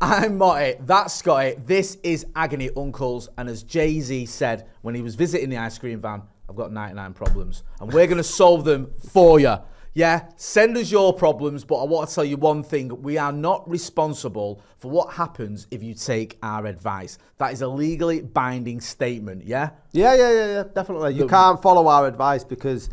I'm Motty. That's Scotty. This is Agony Uncles. And as Jay-Z said when he was visiting the ice cream van, I've got 99 problems. And we're going to solve them for you. Yeah, send us your problems, but I want to tell you one thing. We are not responsible for what happens if you take our advice. That is a legally binding statement, yeah? Yeah, definitely. You can't follow our advice because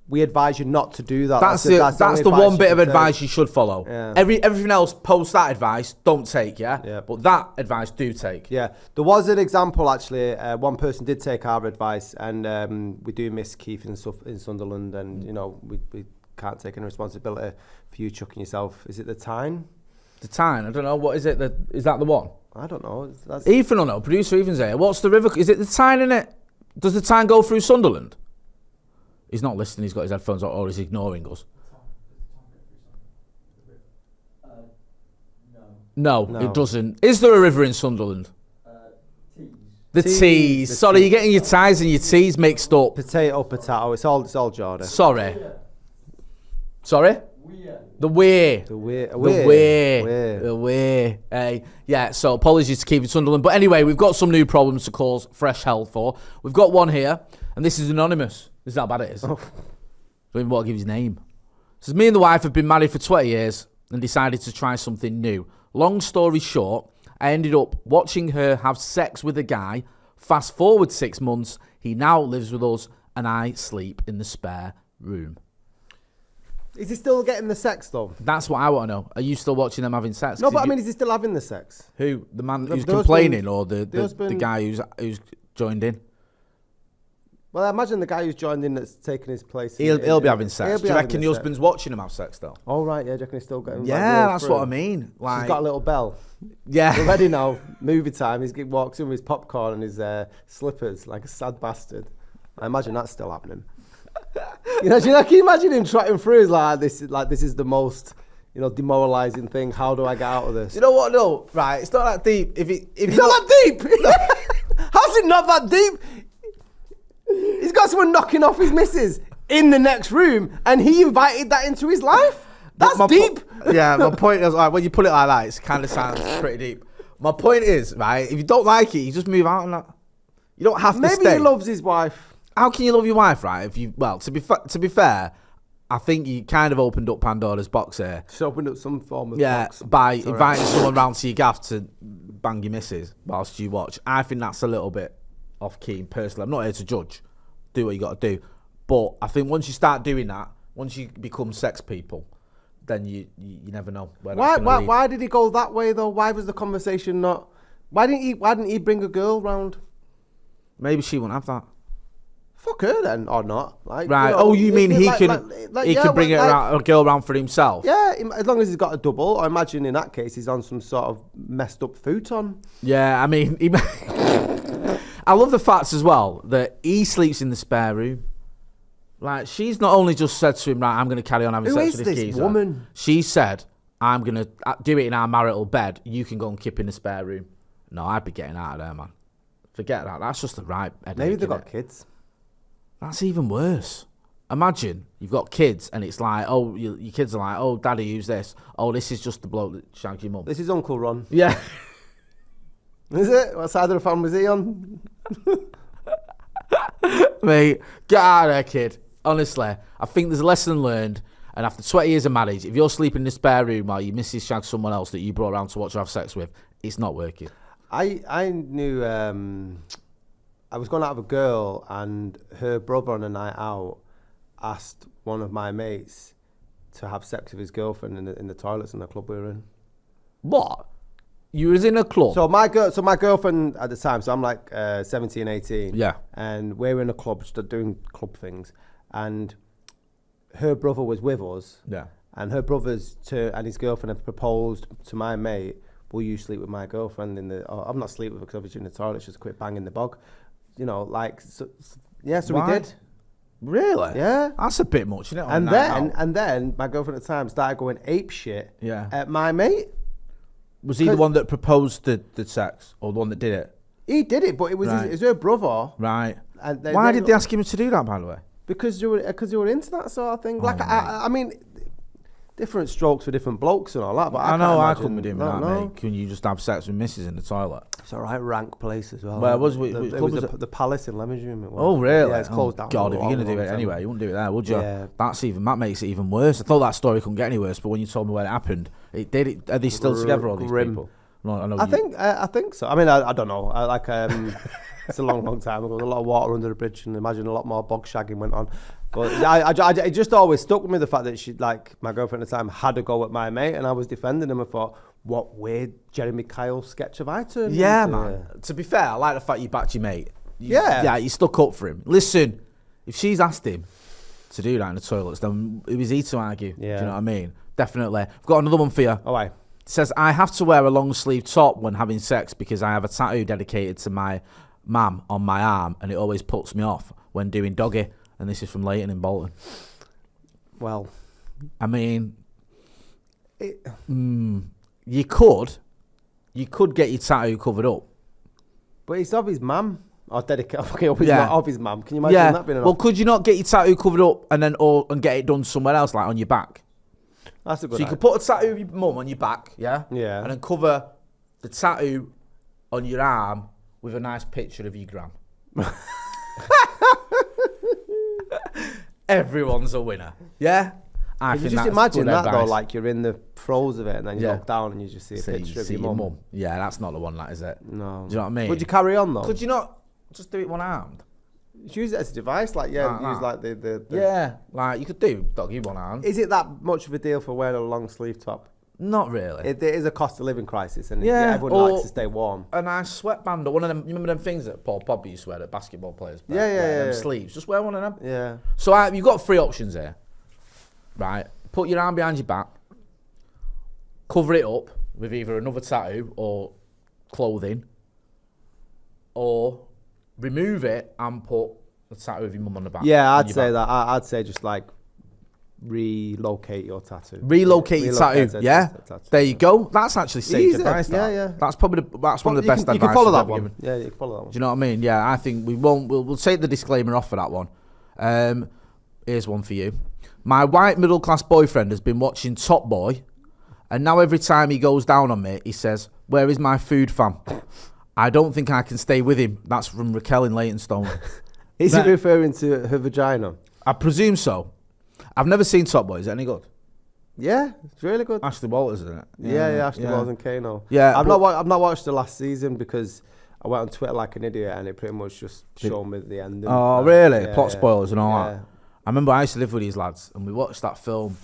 we advise you not to do that. That's the one bit of advice you should follow. Yeah. Everything else, post that advice, don't take, yeah? But that advice, do take. Yeah. There was an example, actually. One person did take our advice, and we do miss Keith in Sunderland, and, you know, we can't take any responsibility for you chucking yourself. Is it the Tyne? The Tyne? I don't know. What is it? Is that the one? I don't know. Ethan will know. Producer Ethan's here. What's the river? Is it the Tyne in it? Does the Tyne go through Sunderland? He's not listening. He's got his headphones on, or he's ignoring us. No, it doesn't. Is there a river in Sunderland? The Tees. Sorry, you're getting your ties and your T's mixed up. Potato. It's all Jordan. Sorry. The Wear. Yeah, so apologies to keep it Sunderland. But anyway, we've got some new problems to cause fresh hell for. We've got one here, and this is anonymous. This is how bad it is. I don't even want to give his name. It says, me and the wife have been married for 20 years and decided to try something new. Long story short, I ended up watching her have sex with a guy. Fast forward 6 months, he now lives with us and I sleep in the spare room. Is he still getting the sex, though? That's what I want to know. Are you still watching them having sex? No, but I mean, is he still having the sex? Who? The man who's complaining, or the guy who's joined in? Well, I imagine the guy who's joined in that's taken his place. He'll be having sex. Do you reckon the husband's watching him have sex, though? Oh, right, yeah. Do you reckon he's still getting... Yeah, that's what I mean. Like, she's got a little bell. Yeah. We're ready now. Movie time. He walks in with his popcorn and his slippers like a sad bastard. I imagine that's still happening. You know, can you imagine him trotting through this is the most, you know, demoralising thing. How do I get out of this? You know what? No, right. It's not that deep. It's not that deep. How's it not that deep? He's got someone knocking off his missus in the next room, and he invited that into his life. That's deep. My point is, like, when you put it like that, it kind of sounds pretty deep. My point is, right, if you don't like it, you just move out and that. You don't have to stay. Maybe he loves his wife. How can you love your wife, right? To be fair, I think you kind of opened up Pandora's box here. Just opened up some form of box. By inviting someone round to your gaff to bang your missus whilst you watch. I think that's a little bit off key, personally. I'm not here to judge. Do what you got to do. But I think once you start doing that, once you become sex people, then you never know where that's gonna lead. Why did he go that way, though? Why was the conversation not... Why didn't he bring a girl round? Maybe she wouldn't have that. Fuck her then, or not. Like, right. You know, you mean he can bring a girl around for himself? Yeah, as long as he's got a double. I imagine in that case he's on some sort of messed up futon. Yeah, I mean, I love the fact as well that he sleeps in the spare room. Like, she's not only just said to him, right, I'm going to carry on having sex with this geezer. Woman? She said, I'm going to do it in our marital bed. You can go and kip in the spare room. No, I'd be getting out of there, man. Forget that. That's just the right headache. Maybe they've got kids. That's even worse. Imagine you've got kids and it's like, oh, your kids are like, oh, daddy, who's this? Oh, this is just the bloke that shagged your mum. This is Uncle Ron. Yeah. Is it? What side of the family was he on? Mate, get out of there, kid. Honestly, I think there's a lesson learned. And after 20 years of marriage, if you're sleeping in the spare room while your missus shags someone else that you brought around to watch her have sex with, it's not working. I knew... I was going out with a girl and her brother on a night out asked one of my mates to have sex with his girlfriend in the toilets in the club we were in. What? You was in a club? So my girlfriend at the time, so I'm like 17, 18. Yeah. And we're in a club doing club things. And her brother was with us. Yeah. And her brother's and his girlfriend have proposed to my mate, will you sleep with my girlfriend in the... Oh, I'm not sleeping with her because obviously in the toilet, just quit banging the bog. You know, like, so we did. Really? Yeah. That's a bit much, isn't it? And then my girlfriend at the time started going ape shit at my mate. Was he the one that proposed the sex, or the one that did it? He did it, but it was it was her brother. Right. And why did they ask him to do that, by the way? Because you were into that sort of thing. Like, I mean, different strokes for different blokes and all that. But I know I can't couldn't be doing imagine- that, no. mate. Can you just have sex with misses in the toilet? It's a right rank place as well. Where was it? which It club was was it? the Palace in Leamington. It was. Oh, really? Yeah, it's closed down. God, if you're going to do it time. anyway, you wouldn't do it there, would you? Yeah. That makes it even worse. I thought that story couldn't get any worse, but when you told me when it happened, it did. Are they still together, all these Grim. people? No, I think so. I mean, I don't know. It's a long time ago. There was a lot of water under the bridge, and imagine a lot more bog shagging went on. But it just always stuck with me, the fact that she, like, my girlfriend at the time, had a go at my mate, and I was defending him. I thought, what weird Jeremy Kyle sketch have I turned Yeah, into? man. To be fair, I like the fact you backed your mate. Yeah, you stuck up for him. Listen, if she's asked him to do that in the toilets, then it was he to argue. Yeah. Do you know what I mean? Definitely. I've got another one for you. Oh, aye. It says, I have to wear a long sleeve top when having sex because I have a tattoo dedicated to my mum on my arm, and it always puts me off when doing doggy. And this is from Leighton in Bolton. Well, I mean, you could get your tattoo covered up. but it's of his mum. Or dedicated. Okay, Yeah. of his mum. Can you imagine that being an Well, could you not get your tattoo covered up and then and get it done somewhere else, like on your back? That's a good So you idea. could put a tattoo of your mum on your back, yeah? Yeah. And then cover the tattoo on your arm with a nice picture of your gram. Everyone's a winner. Yeah? I Can you think just that's imagine good that though, advice. like you're in the throes of it and then you Yeah. look down and you just see a picture of See your mum. Yeah, that's not the one, that is it? No. Do you know what I mean? Would you carry on though? Could you not just do it one-armed? Use it as a device, like use that. like the Yeah, like you could do doggy one-armed. Is it that much of a deal for wearing a long sleeve top? Not really. It is a cost of living crisis, and Yeah, everyone or- likes to stay warm. A nice sweatband or one of them. You remember them things that Paul Pogba used to wear that basketball players? Yeah, wear, them yeah. sleeves. Just wear one of them. Yeah. So you've got three options here, right? Put your arm behind your back, cover it up with either another tattoo or clothing, or remove it and put the tattoo of your mum on the back. Yeah, on I'd your say back. that. I'd say just like relocate your tattoo. Relocate your tattoo. Yeah, there you go. That's actually sage Easy. advice. Yeah, that. yeah. That's probably that's one of the best You advice can follow I've that ever one. given. Yeah, you can follow that one. Do you know what I mean? Yeah, I think we won't. We'll take the disclaimer off for that one. Here's one for you. My white middle class boyfriend has been watching Top Boy, and now every time he goes down on me, he says, "Where is my food, fam?" I don't think I can stay with him. That's from Raquel in Leytonstone. Is Right. it referring to her vagina? I presume so. I've never seen Top Boy. Is it any good? Yeah, it's really good. Ashley Walters, isn't it? Yeah, Ashley Wells and Kano. Yeah, I've not watched the last season because I went on Twitter like an idiot and it pretty much just showed me the end. Oh, really? Yeah, Plot yeah. spoilers and all Yeah. that. I remember I used to live with these lads and we watched that film.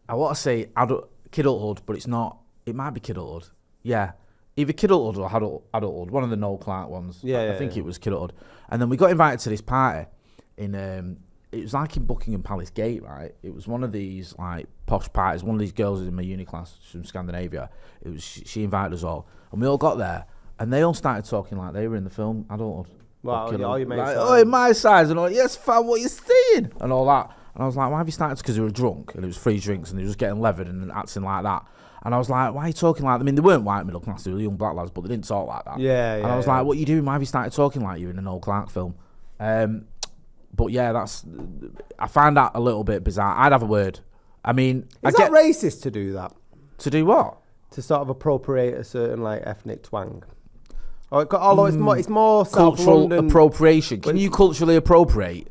I want to say kidulthood, but it's not. It might be kidulthood. Yeah. Either kidulthood or adulthood. One of the Noel Clarke ones. Yeah, I think it was kidulthood. And then we got invited to this party in... it was like in Buckingham Palace Gate, right? It was one of these like posh parties. One of these girls in my uni class from Scandinavia. It was she invited us all, and we all got there, and they all started talking like they were in the film Adulthood. Wow, Fucking all your mates like, are- oh, in my size, and all, yes, fam, what you saying? And all that. And I was like, why have you started? Because they were drunk, and it was free drinks, and they were just getting levered and acting like that. And I was like, why are you talking like that? I mean, they weren't white middle class, they were young black lads, but they didn't talk like that. Yeah, And I was like, what are you doing? Why have you started talking like you're in an old Clark film? But yeah, I find that a little bit bizarre. I'd have a word. I mean, Is that racist to do that? to do what? To sort of appropriate a certain like ethnic twang? Although it's more South Cultural London. appropriation. Can you culturally appropriate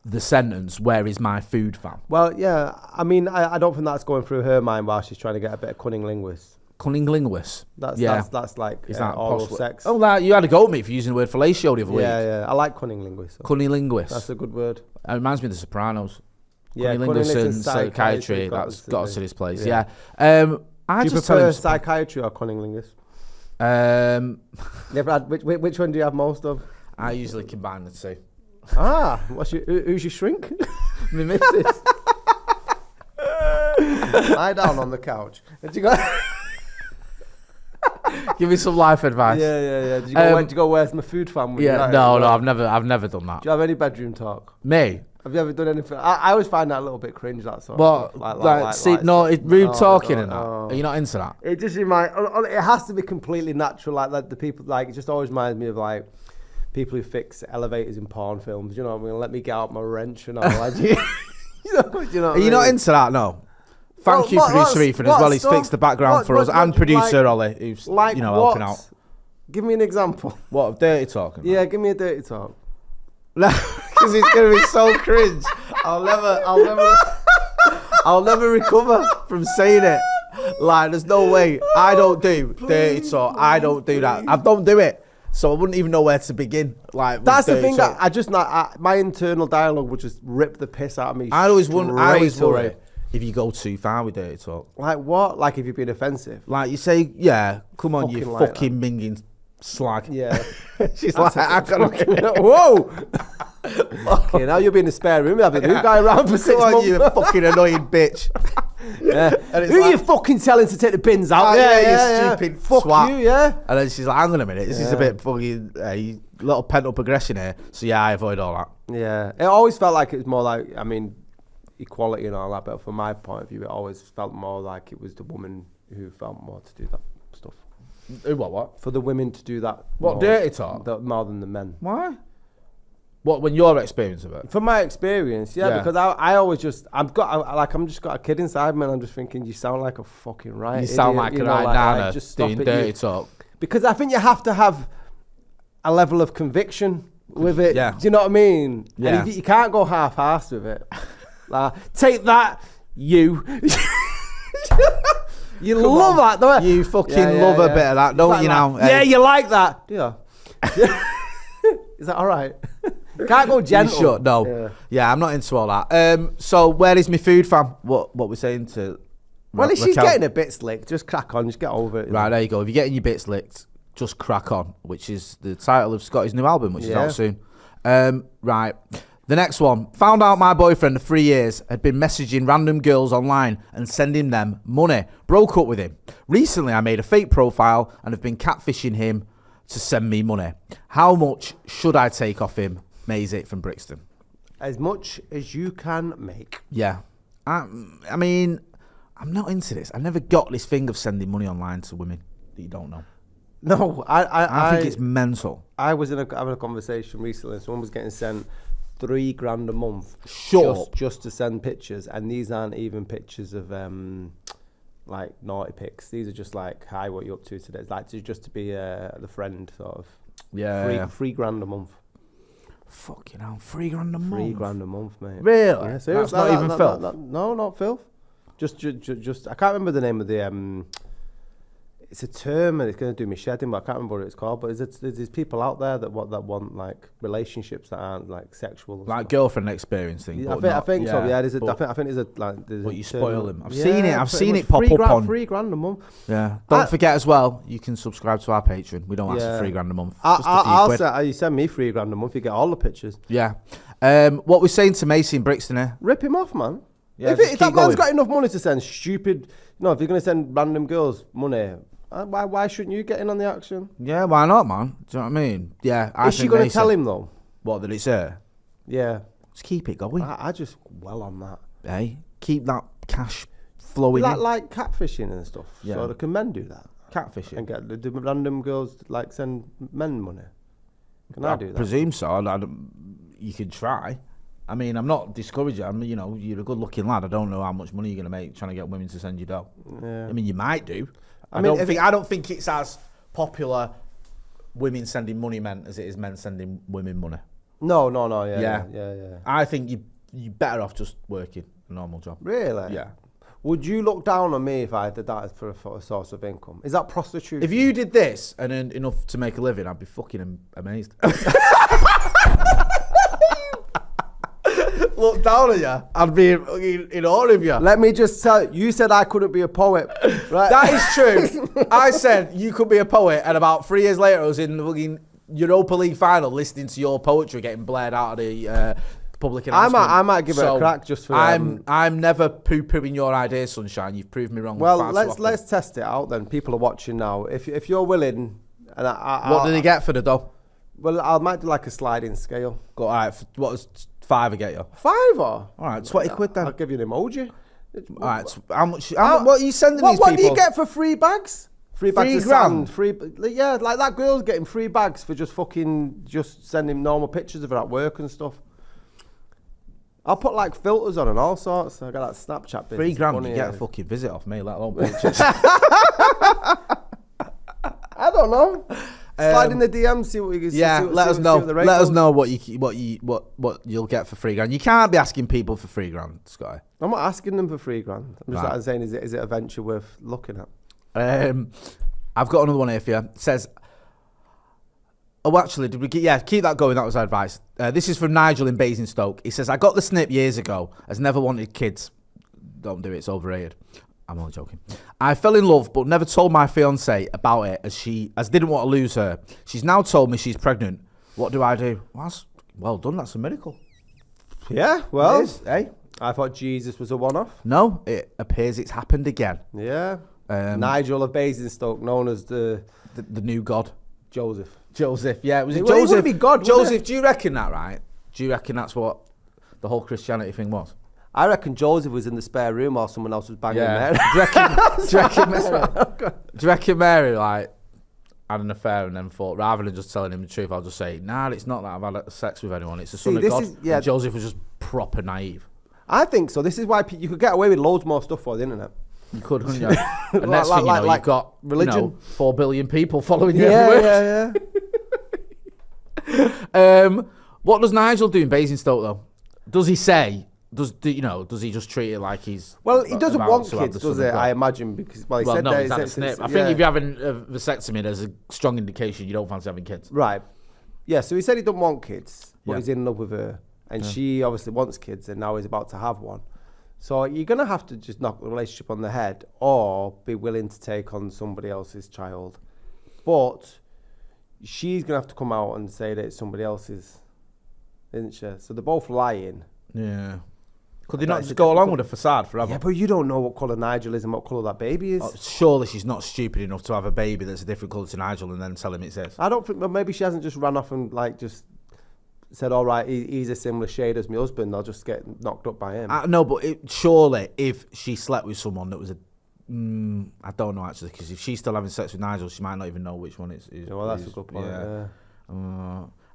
the sentence, where is my food, fam? Well, yeah. I mean, I don't think that's going through her mind while she's trying to get a bit of cunning linguist. Cunning linguist. That's like Is that oral possible? sex. Oh, that, you had a go at me for using the word fellatio the other week. Yeah. I like cunning linguist. So Cunning linguist. that's a good word. It reminds me of The Sopranos. Yeah, Cunning linguist cunning and psychiatry. That's got us to this place. Yeah. I Do you just tell prefer him. psychiatry or cunning linguist? Um, Which one do you have most of? I usually combine the two. Who's your shrink? Me missus. Lie down on the couch. Did you go? Give me some life advice. Yeah. Did you go? Where's my food, fam? with Yeah, United? no, I've never done that. Do you have any bedroom talk? Me? Have you ever done anything? I always find that a little bit cringe. That sort What? of stuff. It's rude Oh, talking God, and that. oh. Are you not into that? It just it has to be completely natural. Like the people, like it just always reminds me of like people who fix elevators in porn films. You know what I mean? Let me get out my wrench and all. Like, you You know what Are I you mean? not into that? No. Thank you, producer Ethan, as well. He's fixed the background for us, and producer Ollie, who's helping out. Give me an example. What of dirty talking? Yeah, give me a dirty talk. Because it's gonna be so cringe. I'll never recover from saying it. Like, there's no way. I don't do dirty talk. I don't do that. I don't do it. So I wouldn't even know where to begin. Like, that's the thing. I just not. My internal dialogue would just rip the piss out of me. I always worry if you go too far with dirty talk. Like what? Like if you're being offensive. Like you say, yeah, come on, you like fucking minging slag. Yeah. She's like, I can't. Whoa. Okay, now you're being in the spare room. I've been new guy around for 6 months. You fucking annoying bitch. Yeah. Who are you fucking telling to take the bins out? You stupid fuck swat. you, yeah. And then she's like, hang on a minute, this is a bit fucking little pent up aggression here. So yeah, I avoid all that. Yeah. It always felt like it was more like, I mean, equality and all that, but from my point of view, it always felt more like it was the woman who felt more to do that stuff. What? For the women to do that. What, more, dirty talk? More than the men. Why? What, when your experience of it? From my experience, yeah. Because I always just, I'm just got a kid inside me and I'm just thinking, you sound like a fucking right. You sound like a right nana doing dirty talk. Because I think you have to have a level of conviction with it. Yeah. Do you know what I mean? Yeah. And you can't go half-assed with it. Like, take that, you. You Come love on. that, don't you? You fucking love a bit of that, don't like you now? Yeah, you like that. Yeah. Is that all right? Can't go gentle. You should, no. Yeah, I'm not into all that. So where is my food, fam? What we're saying to... Well, if she's getting a bit slick, just crack on, just get over it. Right, there you go. If you're getting your bits licked, just crack on, which is the title of Scotty's new album, which is out soon. Right. The next one. Found out my boyfriend of 3 years had been messaging random girls online and sending them money. Broke up with him. Recently, I made a fake profile and have been catfishing him to send me money. How much should I take off him? Maisie from Brixton. As much as you can make. Yeah. I mean, I'm not into this. I never got this thing of sending money online to women that you don't know. No, I think it's mental. I was having a conversation recently and someone was getting sent $3,000 a month just to send pictures, and these aren't even pictures of like naughty pics. These are just like, hi, what you up to today? It's like just to be the friend sort of. Yeah. $3,000 a month. Fucking hell, $3,000 a month. $3,000 a month, mate. Really? Yeah, that's not even filth. No, not filth. Just I can't remember the name of the it's a term and it's going to do me shedding, but I can't remember what it's called. But there's people out there that want like relationships that aren't like sexual, like girlfriend experience thing. Yeah, I think so. Yeah, I think there's a like. But you spoil them. I've seen it. I've seen it pop up on $3,000 a month. Yeah. Don't forget as well. You can subscribe to our Patreon. We don't ask for $3,000 a month. I'll say you send me $3,000 a month. You get all the pictures. Yeah. What we're saying to Macy in Brixton here. Rip him off, man. Yeah, if that man's got enough money to send stupid, if you're gonna send random girls money. Why shouldn't you get in on the action? Yeah, why not, man? Do you know what I mean? Yeah. Is she going to tell him, though? What, that it's her? Yeah. Just keep it going. I just well on that. Hey, keep that cash flowing in. Like catfishing and stuff. Yeah. So can men do that? Catfishing? And get the random girls like send men money? Can I do that? I presume so. You can try. I mean, I'm not discouraging. I mean, you're a good-looking lad. I don't know how much money you're going to make trying to get women to send you dough. Yeah. I mean, you might do. I don't think it's as popular women sending money men as it is men sending women money. No, yeah. I think you better off just working a normal job. Really? Yeah. Would you look down on me if I did that for a source of income? Is that prostitution? If you did this and earned enough to make a living, I'd be fucking amazed. Look down at you. I'd be in awe of you. Let me just tell you, you said I couldn't be a poet, right? That is true. I said you could be a poet, and about 3 years later, I was in the fucking Europa League final listening to your poetry getting blared out of the public announcement. I might give it a crack just for. I'm never poo-pooing your ideas, Sunshine. You've proved me wrong. Well, let's test it out then. People are watching now. If you're willing, and what did he get for the dough? Well, I might do like a sliding scale. Go, all right. What was $5 I get you? $5? All right, 20 quid then. I'll give you an emoji. All right, so how much? What are you sending these people? What do you get for 3 bags? 3 bags of grand? sand. Yeah, like that girl's getting 3 bags for just sending normal pictures of her at work and stuff. I'll put like filters on and all sorts. I got that Snapchat bit. £3,000 you get a fucking visit off me, let alone pictures. I don't know. Slide in the DM, see what you can see. Yeah, let us know. Let us know what you'll get for £3,000. You can't be asking people for £3,000, Scotty. I'm not asking them for £3,000. I'm just like saying, is it a venture worth looking at? I've got another one here for you. It says, oh, actually, did we get? Yeah, keep that going. That was our advice. This is from Nigel in Basingstoke. He says, I got the snip years ago. Has never wanted kids. Don't do it. It's overrated. I'm only joking. I fell in love, but never told my fiance about it as didn't want to lose her. She's now told me she's pregnant. What do I do? Well done. That's a miracle. Yeah, well, It is, eh? I thought Jesus was a one-off. No, it appears it's happened again. Yeah. Nigel of Basingstoke, known as the new god. Joseph. Yeah, was it Well, he Joseph? wouldn't be God, would Joseph, it? do you reckon that, right? Do you reckon that's what the whole Christianity thing was? I reckon Joseph was in the spare room while someone else was banging Mary. Do you reckon Mary, like, had an affair and then thought, rather than just telling him the truth, I'll just say, nah, it's not that I've had sex with anyone. It's the son of God. And Joseph was just proper naive. I think so. This is why you could get away with loads more stuff for the internet. You could, couldn't you? And next thing you know, you've got religion. 4 billion people following you everywhere. Yeah. What does Nigel do in Basingstoke, though? Does he say... Does he just treat it like he's... Well, he doesn't want kids, does he? I imagine, because... Well, he said no, that... he's had a snip. I think if you're having a vasectomy, there's a strong indication you don't fancy having kids. Right. Yeah, so he said he doesn't want kids, but he's in love with her. And she obviously wants kids, and now he's about to have one. So you're going to have to just knock the relationship on the head or be willing to take on somebody else's child. But she's going to have to come out and say that it's somebody else's, isn't she? So they're both lying. Yeah. Could they not just go along with a facade forever? Yeah, but you don't know what colour Nigel is and what colour that baby is. Surely she's not stupid enough to have a baby that's a different colour to Nigel and then tell him it's this. I don't think... Well, maybe she hasn't just run off and like just said, all right, he's a similar shade as my husband. I'll just get knocked up by him. No, but surely if she slept with someone that was a... I don't know, actually, because if she's still having sex with Nigel, she might not even know which one is. Yeah, well, that's a good point. Yeah.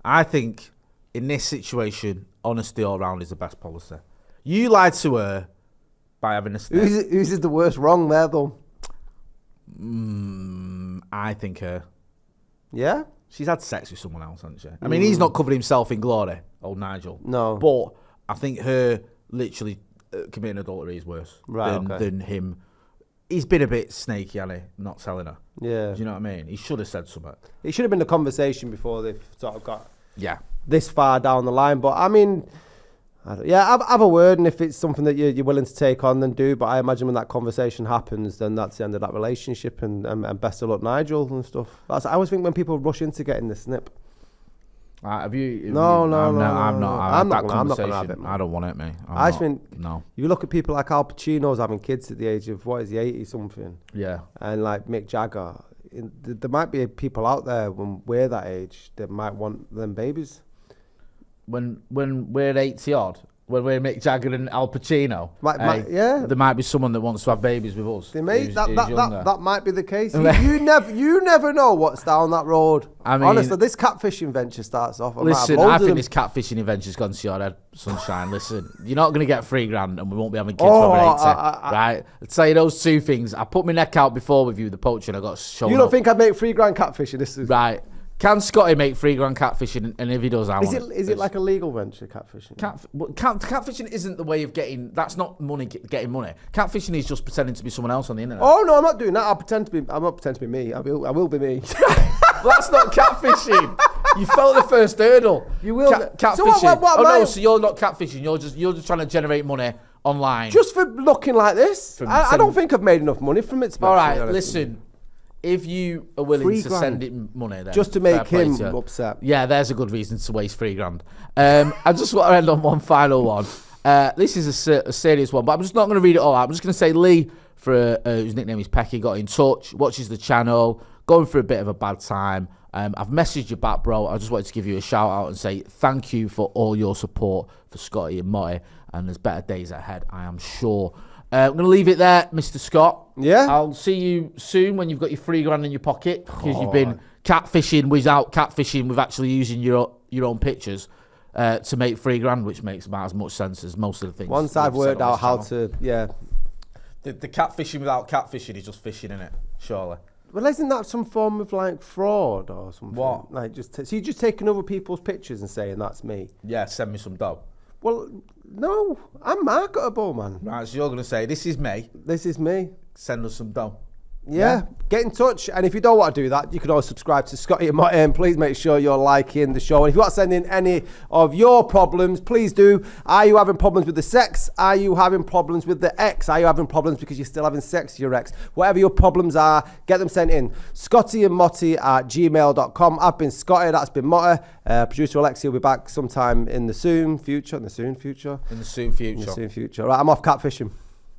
I think in this situation, honesty all round is the best policy. You lied to her by having a snip. Who's is the worst wrong there, though? I think her. Yeah? She's had sex with someone else, hasn't she? I mean, he's not covered himself in glory, old Nigel. No. But I think her literally committing adultery is worse than him. He's been a bit snaky, hasn't he? Not telling her. Yeah. Do you know what I mean? He should have said something. It should have been a conversation before they've sort of got this far down the line. But I mean, have a word, and if it's something that you're willing to take on, then do. But I imagine when that conversation happens, then that's the end of that relationship, and best of luck, Nigel, and stuff. I always think when people rush into getting the snip. Have you? No. I'm not. I'm not going to have it, man. I don't want it, mate. I just think no. You look at people like Al Pacino's having kids at the age of, what is he, 80 something? Yeah. And like Mick Jagger. There might be people out there when we're that age that might want them babies. When we're 80 odd, when we're Mick Jagger and Al Pacino, there might be someone that wants to have babies with us. They may, that might be the case. you never know what's down that road. I mean, honestly, this catfishing venture starts off. I think this catfishing adventure's gone to your head, sunshine. Listen, you're not going to get £3,000, and we won't be having kids over 80, right? I'd say those two things. I put my neck out before with you, the poacher, and I got shown. You don't think I'd make £3,000 catfishing? This is right. Can Scotty make £3,000 catfishing? And if he does, I want it. Is it like a legal venture, catfishing? Catfishing isn't the way of getting... That's not money. Getting money. Catfishing is just pretending to be someone else on the internet. Oh, no, I'm not doing that. I'm not pretending to be me. I will be me. That's not catfishing. You fell at the first hurdle. You will. Catfishing. So you're not catfishing. You're just trying to generate money online. Just for looking like this? I don't think I've made enough money from it. All right, listen. If you are willing to send him money, then just to make him upset. Yeah, there's a good reason to waste £3,000. I just want to end on one final one. This is a serious one, but I'm just not going to read it all out. I'm just going to say Lee, whose nickname is Pecky, got in touch, watches the channel, going through a bit of a bad time. I've messaged you back, bro. I just wanted to give you a shout out and say thank you for all your support for Scotty and Motty, and there's better days ahead, I am sure. I'm going to leave it there, Mr. Scott. Yeah. I'll see you soon when you've got your £3,000 in your pocket, because you've been catfishing without catfishing with actually using your own pictures. to make $3,000, which makes about as much sense as most of the things. Once I've we've said worked on out this how channel. to, yeah. The catfishing without catfishing is just fishing, innit? Surely. Well, isn't that some form of like fraud or something? What? Like so you're just taking other people's pictures and saying that's me? Yeah, send me some dough. Well, no, I'm marketable, man. Right, so you're going to say, this is me, This is me. send us some dough. Yeah, get in touch. And if you don't want to do that, you can always subscribe to Scotty and Motty, and please make sure you're liking the show. And if you want to send in any of your problems, please do. Are you having problems with the sex? Are you having problems with the ex? Are you having problems because you're still having sex with your ex? Whatever your problems are, get them sent in. ScottyandMotty@gmail.com. I've been Scotty, that's been Motty. Producer Alexei will be back sometime in the soon future. In the soon future. Right, I'm off catfishing.